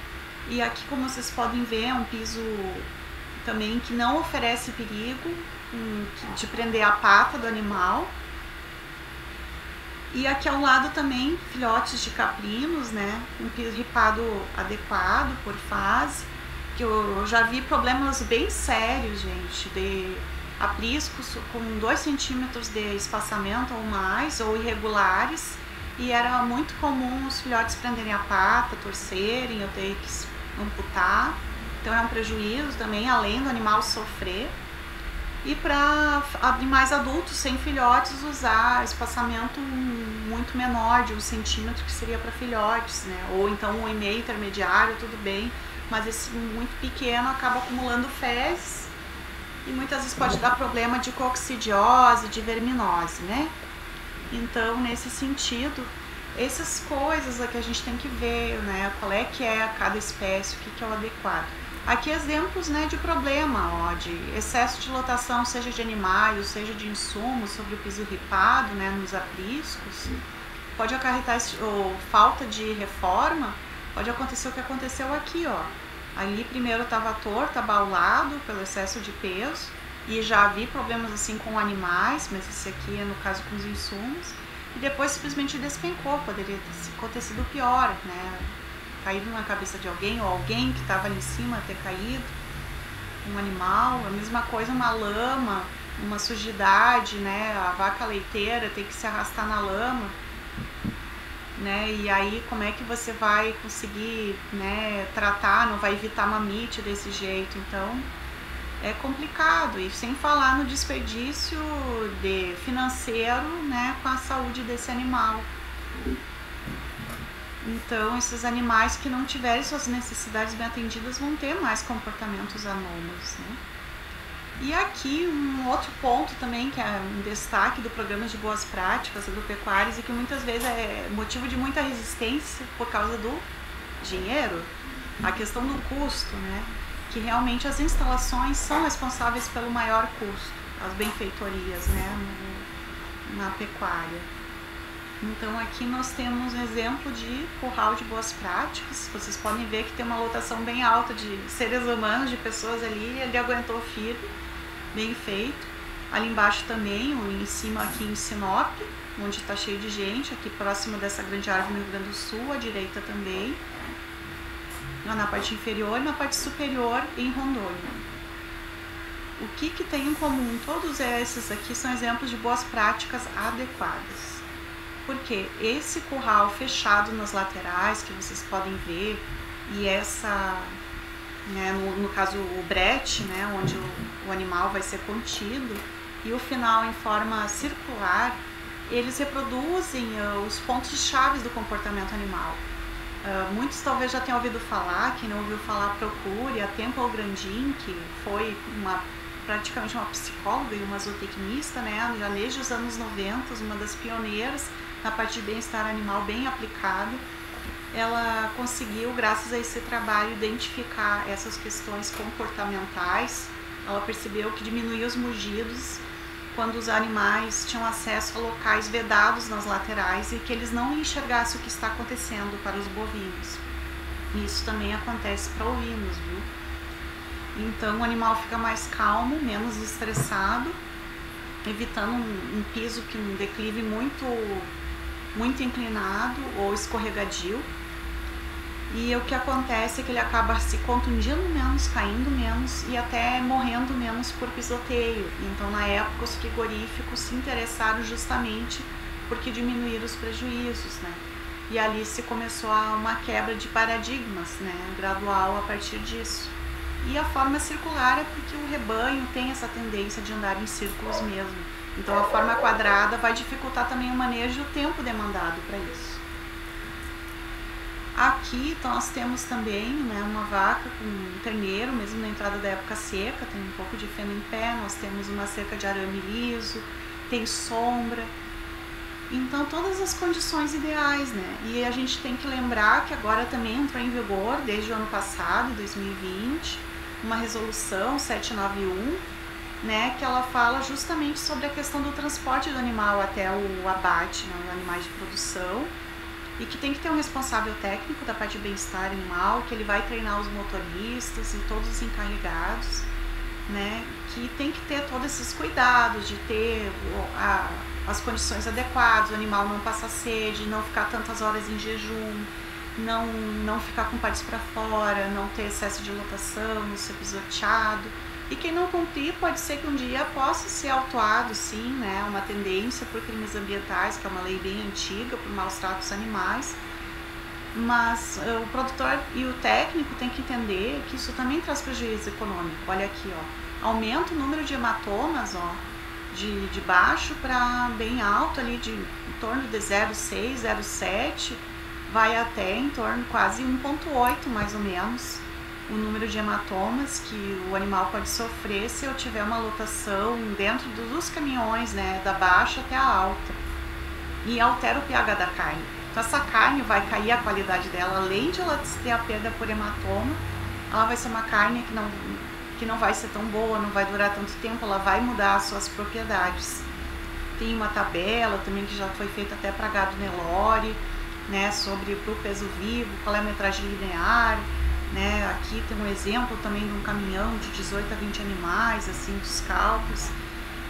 E aqui, como vocês podem ver, é um piso também que não oferece perigo de prender a pata do animal. E aqui ao lado também filhotes de caprinos, né? Um piso ripado adequado por fase. Que eu já vi problemas bem sérios, gente, de apriscos com 2 centímetros de espaçamento ou mais, ou irregulares, e era muito comum os filhotes prenderem a pata, torcerem, eu ter que amputar. Então é um prejuízo também, além do animal sofrer. E para animais adultos sem filhotes, usar espaçamento muito menor, de 1 centímetro, que seria para filhotes, né? Ou então 1,5 intermediário, tudo bem. Mas esse muito pequeno acaba acumulando fezes e muitas vezes pode dar problema de coccidiose, de verminose, né? Então, nesse sentido, essas coisas aqui a gente tem que ver, né? Qual é que é cada espécie, o que é o adequado. Aqui exemplos, né, de problema, ó, de excesso de lotação, seja de animais, ou seja de insumos, sobre o piso ripado, né, nos apriscos. pode acarretar falta de reforma, pode acontecer o que aconteceu aqui, ó. Ali primeiro estava torto, abaulado pelo excesso de peso, e já vi problemas assim com animais, mas esse aqui é no caso com os insumos, e depois simplesmente despencou, poderia ter acontecido pior, né? Caído na cabeça de alguém, ou alguém que estava ali em cima ter caído, um animal, a mesma coisa, uma lama, uma sujidade, né? A vaca leiteira tem que se arrastar na lama, né? E aí como é que você vai conseguir, né, tratar, não vai evitar mamite desse jeito? Então é complicado, e sem falar no desperdício financeiro, né, com a saúde desse animal. Então esses animais que não tiverem suas necessidades bem atendidas vão ter mais comportamentos anômalos, né? E aqui um outro ponto também que é um destaque do programa de boas práticas agropecuárias e que muitas vezes é motivo de muita resistência por causa do dinheiro, a questão do custo, né? Que realmente as instalações são responsáveis pelo maior custo, as benfeitorias, né, na pecuária. Então aqui nós temos um exemplo de curral de boas práticas. Vocês podem ver que tem uma lotação bem alta de seres humanos, de pessoas ali, ele aguentou firme, bem feito. Ali embaixo também, em cima aqui em Sinop, onde está cheio de gente, aqui próximo dessa grande árvore no Rio Grande do Sul, à direita também. Lá na parte inferior e na parte superior em Rondônia. O que tem em comum? Todos esses aqui são exemplos de boas práticas adequadas. Porque esse curral fechado nas laterais, que vocês podem ver, e essa, né, no caso o brete, né, onde o animal vai ser contido, e o final em forma circular, eles reproduzem os pontos-chave do comportamento animal. Muitos talvez já tenham ouvido falar, quem não ouviu falar procure, a Temple Grandin, que foi praticamente uma psicóloga e uma zootecnista, né, já desde os anos 90, uma das pioneiras na parte de bem-estar animal bem aplicado. Ela conseguiu, graças a esse trabalho, identificar essas questões comportamentais. Ela percebeu que diminuía os mugidos quando os animais tinham acesso a locais vedados nas laterais e que eles não enxergassem o que está acontecendo para os bovinos. Isso também acontece para ovinos, viu? Então o animal fica mais calmo, menos estressado, evitando um piso que um declive muito inclinado ou escorregadio. E o que acontece é que ele acaba se contundindo menos, caindo menos e até morrendo menos por pisoteio. Então, na época, os frigoríficos se interessaram justamente porque diminuíram os prejuízos, né? E ali se começou uma quebra de paradigmas, né, gradual a partir disso. E a forma circular é porque o rebanho tem essa tendência de andar em círculos mesmo. Então, a forma quadrada vai dificultar também o manejo e o tempo demandado para isso. Aqui nós temos também, né, uma vaca com um terneiro, mesmo na entrada da época seca, tem um pouco de feno em pé, nós temos uma cerca de arame liso, tem sombra. Então todas as condições ideais, né? E a gente tem que lembrar que agora também entrou em vigor, desde o ano passado, 2020, uma resolução 791, né, que ela fala justamente sobre a questão do transporte do animal até o abate, né, os animais de produção, e que tem que ter um responsável técnico da parte de bem-estar animal, que ele vai treinar os motoristas e todos os encarregados, né, que tem que ter todos esses cuidados de ter as condições adequadas, o animal não passar sede, não ficar tantas horas em jejum, não ficar com partes para fora, não ter excesso de lotação, não ser pisoteado. E quem não cumprir, pode ser que um dia possa ser autuado, sim, né, uma tendência por crimes ambientais, que é uma lei bem antiga, por maus tratos animais. Mas o produtor e o técnico tem que entender que isso também traz prejuízo econômico. Olha aqui, ó, aumenta o número de hematomas, ó, de baixo para bem alto, ali em torno de 0,6, 0,7, vai até em torno quase 1,8 mais ou menos. O número de hematomas que o animal pode sofrer se eu tiver uma lotação dentro dos caminhões, né, da baixa até a alta, e altera o pH da carne. Então essa carne vai cair a qualidade dela, além de ela ter a perda por hematoma, ela vai ser uma carne que não vai ser tão boa, não vai durar tanto tempo, ela vai mudar as suas propriedades. Tem uma tabela também que já foi feita até para gado Nelore, né, sobre o peso vivo, qual é a metragem linear, né? Aqui tem um exemplo também de um caminhão de 18 a 20 animais, assim, dos cálculos.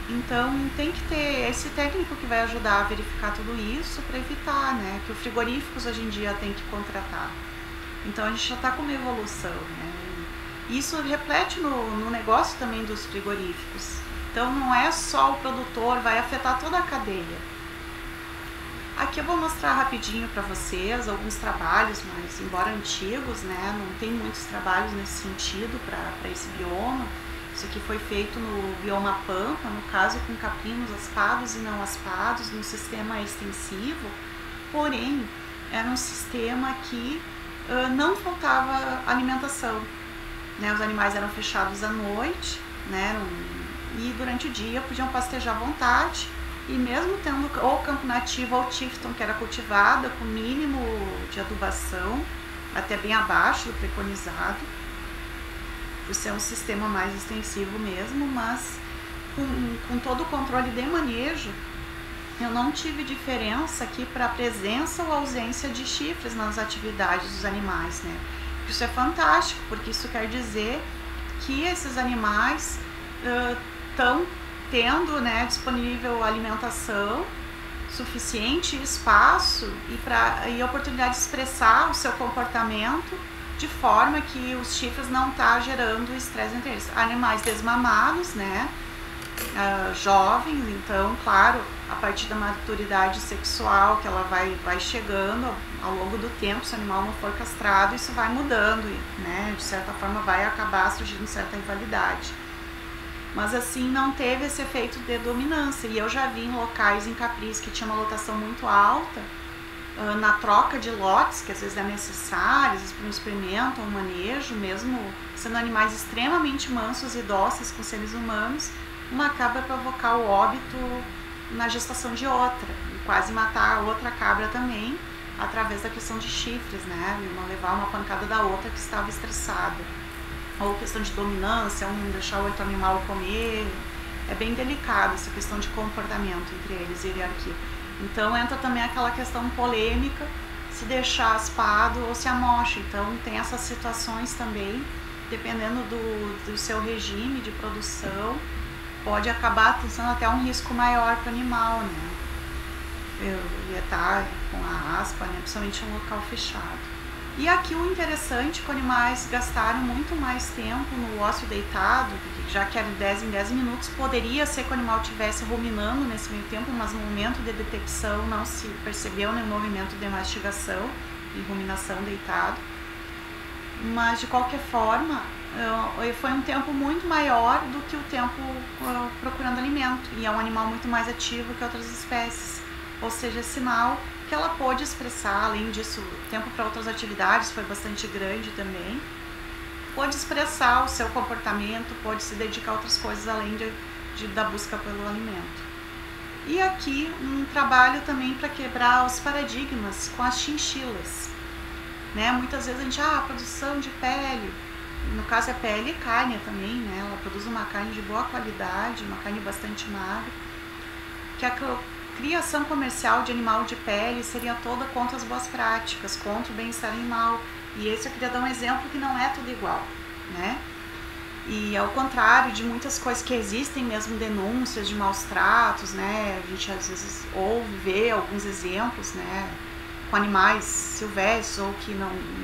Então tem que ter esse técnico que vai ajudar a verificar tudo isso para evitar, né, que os frigoríficos hoje em dia tem que contratar. Então a gente já está com uma evolução, né? Isso reflete no negócio também dos frigoríficos. Então não é só o produtor, vai afetar toda a cadeia. Aqui eu vou mostrar rapidinho para vocês alguns trabalhos, mas embora antigos, né, não tem muitos trabalhos nesse sentido para esse bioma. Isso aqui foi feito no bioma Pampa, no caso com caprinos aspados e não aspados, num sistema extensivo, porém era um sistema que não faltava alimentação, né? Os animais eram fechados à noite, né? E durante o dia podiam pastejar à vontade, e mesmo tendo ou campo nativo ou tifton, que era cultivada com mínimo de adubação, até bem abaixo do preconizado, por ser um sistema mais extensivo mesmo, mas com todo o controle de manejo, eu não tive diferença aqui para a presença ou ausência de chifres nas atividades dos animais, né? Isso é fantástico, porque isso quer dizer que esses animais estão tendo, né, disponível alimentação suficiente, espaço e oportunidade de expressar o seu comportamento de forma que os chifres não tá gerando estresse entre eles. Animais desmamados, né, jovens, então, claro, a partir da maturidade sexual que ela vai chegando ao longo do tempo, se o animal não for castrado, isso vai mudando, né, de certa forma vai acabar surgindo certa rivalidade. Mas assim, não teve esse efeito de dominância. E eu já vi em locais em Capriz que tinha uma lotação muito alta, na troca de lotes, que às vezes é necessário, às vezes para um experimento, um manejo, mesmo sendo animais extremamente mansos e dóceis com seres humanos, uma cabra provocar o óbito na gestação de outra, e quase matar a outra cabra também, através da questão de chifres, né? E uma levar uma pancada da outra que estava estressada. Ou questão de dominância, um deixar o outro animal comer. É bem delicado essa questão de comportamento entre eles e hierarquia. Então entra também aquela questão polêmica, se deixar aspado ou se amocha. Então tem essas situações também, dependendo do seu regime de produção, pode acabar sendo até um risco maior para o animal, né? Eu ia estar com a aspa, né? Principalmente em um local fechado. E aqui o interessante é que os animais gastaram muito mais tempo no ócio deitado, já que era de 10 em 10 minutos, poderia ser que o animal estivesse ruminando nesse meio tempo, mas no momento de detecção não se percebeu nenhum movimento de mastigação e ruminação deitado. Mas de qualquer forma, foi um tempo muito maior do que o tempo procurando alimento, e é um animal muito mais ativo que outras espécies, ou seja, é sinal que ela pôde expressar. Além disso, o tempo para outras atividades foi bastante grande também, pôde expressar o seu comportamento, pôde se dedicar a outras coisas além da busca pelo alimento. E aqui um trabalho também para quebrar os paradigmas com as chinchilas, né? Muitas vezes a gente, a produção de pele, no caso é pele e carne também, né? Ela produz uma carne de boa qualidade, uma carne bastante magra, que a criação comercial de animal de pele seria toda contra as boas práticas, contra o bem-estar animal. E esse eu queria dar um exemplo que não é tudo igual, né? E ao contrário de muitas coisas que existem mesmo denúncias de maus tratos, né? A gente às vezes ouve, vê alguns exemplos, né? Com animais silvestres ou que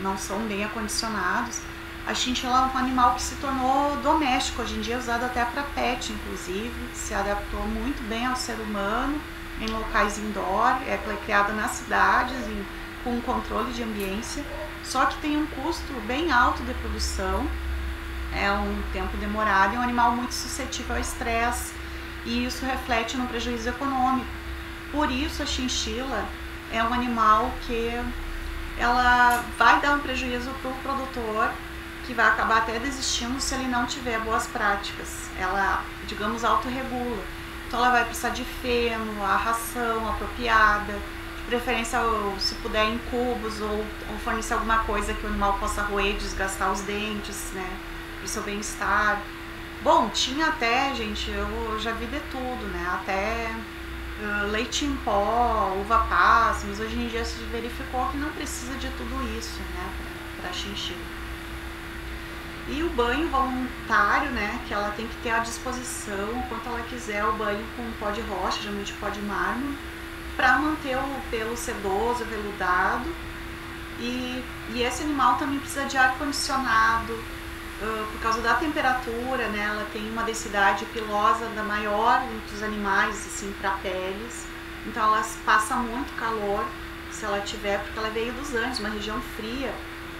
não são bem acondicionados. A chinchila é um animal que se tornou doméstico, hoje em dia é usado até para pet, inclusive, se adaptou muito bem ao ser humano, em locais indoor, é criada nas cidades, com um controle de ambiência, só que tem um custo bem alto de produção, é um tempo demorado, é um animal muito suscetível ao estresse, e isso reflete no prejuízo econômico. Por isso a chinchila é um animal que ela vai dar um prejuízo para o produtor, que vai acabar até desistindo se ele não tiver boas práticas. Ela, digamos, autorregula. Então ela vai precisar de feno, a ração apropriada, de preferência se puder em cubos, ou fornecer alguma coisa que o animal possa roer, desgastar os dentes, né, para o seu bem-estar. Bom, tinha até, gente, eu já vi de tudo, né, até leite em pó, uva passa, mas hoje em dia se verificou que não precisa de tudo isso, né, para chinchila. E o banho voluntário, né, que ela tem que ter à disposição, quanto ela quiser, o banho com pó de rocha, geralmente pó de mármore, para manter o pelo sedoso, veludado. E esse animal também precisa de ar-condicionado, por causa da temperatura, né, ela tem uma densidade pilosa da maior entre os animais, assim, para peles. Então ela passa muito calor, se ela tiver, porque ela veio dos Andes, uma região fria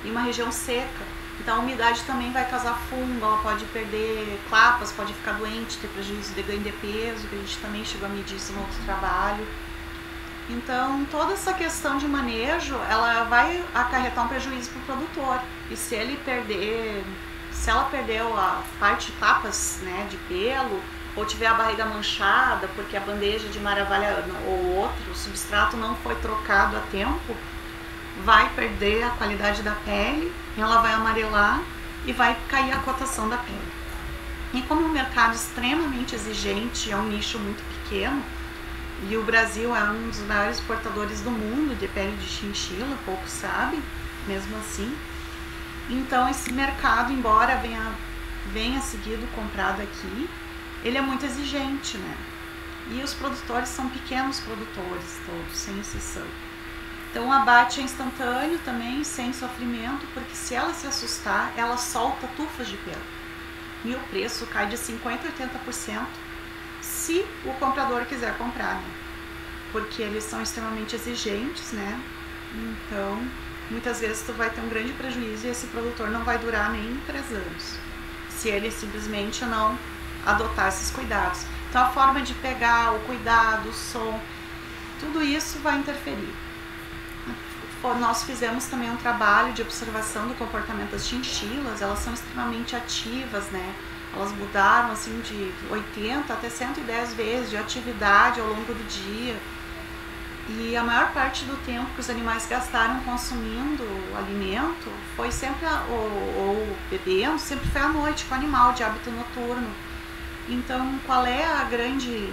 e uma região seca. Então a umidade também vai causar fungo, ela pode perder clapas, pode ficar doente, ter prejuízo de ganho de peso, que a gente também chegou a medir isso no outro trabalho. Então toda essa questão de manejo, ela vai acarretar um prejuízo para o produtor. E se ela perdeu a parte de clapas, né, de pelo, ou tiver a barriga manchada porque a bandeja de maravilha ou outro, o substrato não foi trocado a tempo, vai perder a qualidade da pele, ela vai amarelar e vai cair a cotação da pele. E como é um mercado extremamente exigente, é um nicho muito pequeno, e o Brasil é um dos maiores exportadores do mundo de pele de chinchila, poucos sabem, mesmo assim. Então esse mercado, embora venha seguido comprado aqui, ele é muito exigente, né? E os produtores são pequenos produtores todos, sem exceção. Então o abate é instantâneo também, sem sofrimento, porque se ela se assustar, ela solta tufas de pelo. E o preço cai de 50% a 80%, se o comprador quiser comprar, né? Porque eles são extremamente exigentes, né? Então, muitas vezes tu vai ter um grande prejuízo e esse produtor não vai durar nem 3 anos, se ele simplesmente não adotar esses cuidados. Então a forma de pegar, o cuidado, o som, tudo isso vai interferir. Nós fizemos também um trabalho de observação do comportamento das chinchilas, elas são extremamente ativas, né? Elas mudaram assim de 80 até 110 vezes de atividade ao longo do dia. E a maior parte do tempo que os animais gastaram consumindo alimento foi sempre, ou bebendo, sempre foi à noite, com o animal de hábito noturno. Então, qual é a grande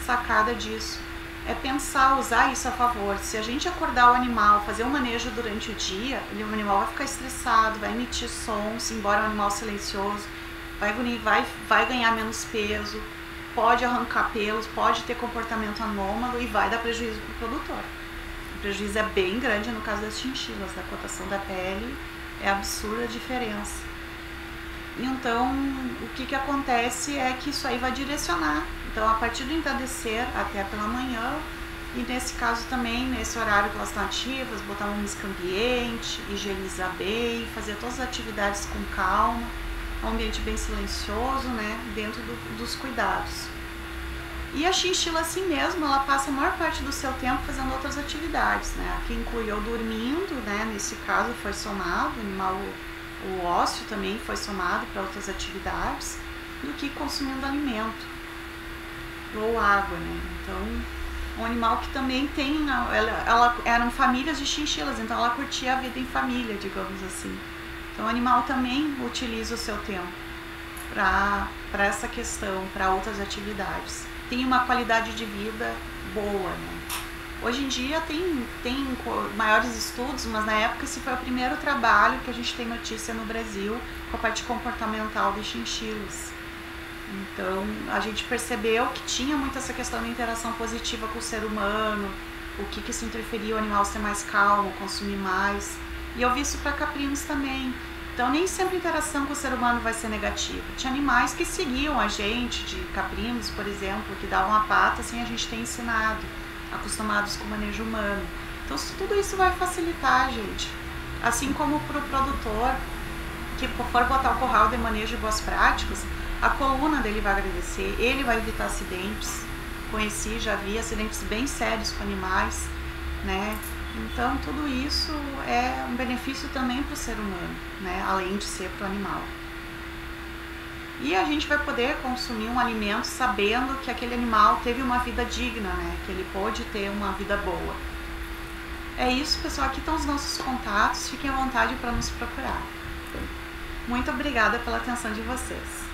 sacada disso? É pensar, usar isso a favor. Se a gente acordar o animal, fazer um manejo durante o dia, o animal vai ficar estressado, vai emitir sons, embora um animal silencioso, vai ganhar menos peso, pode arrancar pelos, pode ter comportamento anômalo e vai dar prejuízo para o produtor. O prejuízo é bem grande no caso das chinchilas, da cotação da pele, é absurda a diferença. Então, o que acontece é que isso aí vai direcionar. Então, a partir do entardecer até pela manhã, e nesse caso também, nesse horário que elas estão ativas, botar uma música ambiente, higienizar bem, fazer todas as atividades com calma, um ambiente bem silencioso, né, dentro dos cuidados. E a chinchila assim mesmo, ela passa a maior parte do seu tempo fazendo outras atividades, né, aqui inclui eu dormindo, né, nesse caso foi somado, o ósseo também foi somado para outras atividades, do que consumindo alimento ou água, né. Então, um animal que também tem, eram famílias de chinchilas, então ela curtia a vida em família, digamos assim. Então o animal também utiliza o seu tempo para essa questão, para outras atividades. Tem uma qualidade de vida boa, né? Hoje em dia tem maiores estudos, mas na época esse foi o primeiro trabalho que a gente tem notícia no Brasil com a parte comportamental de chinchilas. Então a gente percebeu que tinha muito essa questão da interação positiva com o ser humano, o que isso interferia o animal ser mais calmo, consumir mais. E eu vi isso para caprinos também. Então nem sempre a interação com o ser humano vai ser negativa. Tinha animais que seguiam a gente, de caprinos, por exemplo, que davam a pata sem a gente ter ensinado, acostumados com o manejo humano. Então tudo isso vai facilitar a gente. Assim como para o produtor, que for botar o curral de manejo de boas práticas, a coluna dele vai agradecer, ele vai evitar acidentes. Já vi acidentes bem sérios com animais, né? Então tudo isso é um benefício também para o ser humano, né? Além de ser para o animal. E a gente vai poder consumir um alimento sabendo que aquele animal teve uma vida digna, né? Que ele pôde ter uma vida boa. É isso, pessoal. Aqui estão os nossos contatos. Fiquem à vontade para nos procurar. Muito obrigada pela atenção de vocês.